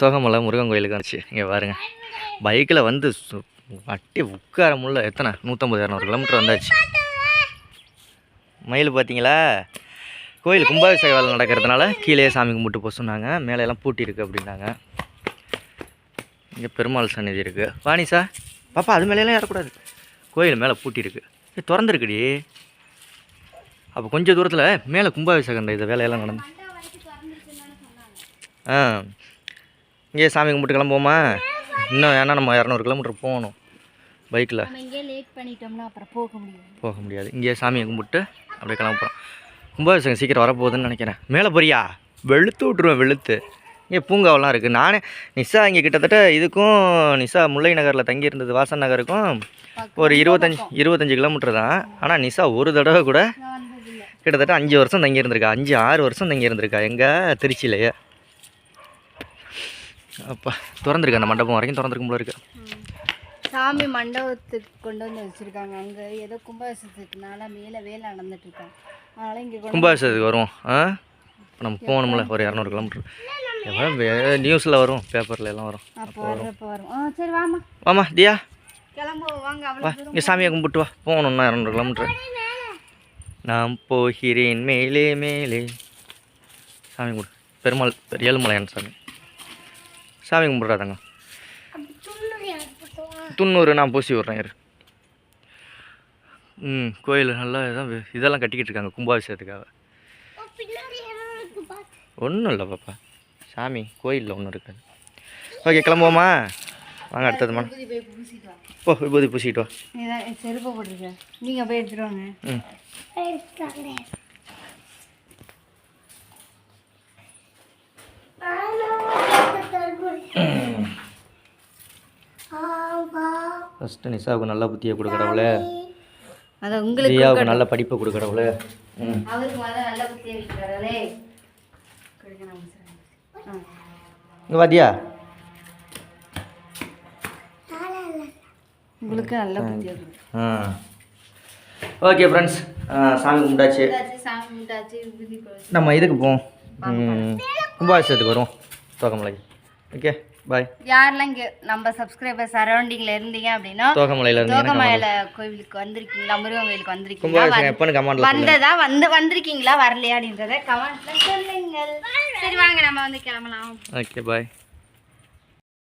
தோகமலை முருகன் கோயிலுக்கு வந்துச்சு. இங்கே பாருங்கள், பைக்கில் வந்து வட்டி உட்கார முடியல. எத்தனை 150-200 கிலோமீட்டர் வந்தாச்சு. மயில் பார்த்தீங்களா? கோயில் கும்பாபிஷேக வேலை நடக்கிறதுனால கீழே சாமி கும்பிட்டு போக சொன்னாங்க. மேலையெல்லாம் பூட்டி இருக்குது அப்படின்னாங்க. இங்கே பெருமாள் சன்னதி இருக்குது. வாணிசா பாப்பா, அது மேலையெல்லாம் ஏறக்கூடாது. கோயில் மேலே பூட்டி இருக்குது. திறந்துருக்குடி. அப்போ கொஞ்சம் தூரத்தில் மேலே கும்பாபிஷேகம் இந்த வேலையெல்லாம் நடந்து. இங்கே சாமி கும்பிட்டு கிளம்புவோமா? இன்னும் ஏன்னா நம்ம 200 கிலோமீட்டர் போகணும் பைக்கில். போக முடியாது. இங்கே சாமியை கும்பிட்டு அப்படியே கிளம்புறோம். கும்பாபிஷேகம் சீக்கிரம் வரப்போகுதுன்னு நினைக்கிறேன். மேலே போறியா? வெளுத்து விட்ருவேன், வெளுத்து. இங்கே பூங்காவெல்லாம் இருக்குது. நானே நிஷா இங்கே கிட்டத்தட்ட இதுக்கும் நிஷா முல்லை நகரில் தங்கியிருந்தது வாசன் நகருக்கும் ஒரு 25 கிலோமீட்டர் தான். ஆனால் நிஷா ஒரு தடவை கூட கிட்டத்தட்ட 5 வருஷம் தங்கியிருந்திருக்கா. 5-6 வருஷம் தங்கியிருந்திருக்கா எங்கே திருச்சியிலையே. அப்பா திறந்துருக்கு, அந்த மண்டபம் வரைக்கும் திறந்துருக்கும் போல இருக்குது. சாமி மண்டபத்துக்கு கொண்டு வந்து வச்சுருக்காங்க. அங்கே ஏதோ கும்பாபிஷேகத்துக்குனால மேலே வேலை நடந்துட்டு இருக்காங்க. அதனால் இங்கே கும்பாபிஷேகத்துக்கு வரும். நம்ம போகணும்ல ஒரு 200 கிலோமீட்டர். எவ்வளோ நியூஸில் வரும், பேப்பரில் எல்லாம் வரும். அப்போ வரும். சரி வாமா வாமா தியா கிளம்புவோம், வாங்க. வா, இங்கே சாமியை கும்பிட்டு வா. போகணும்னா 200 கிலோமீட்டர். நான் போகிறேன் மேலே மேலே. சாமி கும்பிடு. பெருமாள் ஏழுமலையான் சாமி. சாமி கும்பிட்றாதாங்க. 90 நான் பூசி விட்றேன். இரு. கோயில் நல்லா இதெல்லாம் கட்டிக்கிட்டு இருக்காங்க கும்பாபிஷேகத்துக்காக. ஒன்றும் இல்லை பாப்பா, சாமி கோயிலில் ஒன்றும் இருக்காது. ஓகே கிளம்புவோமா? வாங்க அடுத்தது மேடம். ஓ விபூதி பூசிக்கிட்டு வா. செருப்பை போட்டுருக்கேன், நீங்கள் போய் எடுத்துட்டு வாங்க. ஃபஸ்ட்டு நிஷாவுக்கு நல்ல புத்தியை கொடு கடவுளே. அதான் உங்களுக்கு தியாவுக்கு நல்ல படிப்பை கொடு கடவுளே. அவருக்கு நல்ல புத்தியை கடவுளே. இங்கே வாத்தியா, உங்களுக்கு நல்ல புத்தியை. ஓகே ஃப்ரெண்ட்ஸ், சாமி கும்பிட்டாச்சு. நம்ம இதுக்கு போவோம், கும்பாபிஷேகத்துக்கு வருவோம் தோகமலைக்கு. Okay bye. யாரெல்லாம் இங்கே நம்ம சப்ஸ்கிரைபர் சரௌண்டிங்கில் இருந்தீங்க அப்படின்னா தோகமலையில் கோவிலுக்கு வந்திருக்கீங்களா, முருகன் கோயிலுக்கு வந்திருக்கீங்களா, வந்திருக்கீங்களா வரலையா அப்படின்றத கமெண்ட்ல சொல்லுங்கள். சரி வாங்க நம்ம வந்து கிளம்பலாம். Okay bye.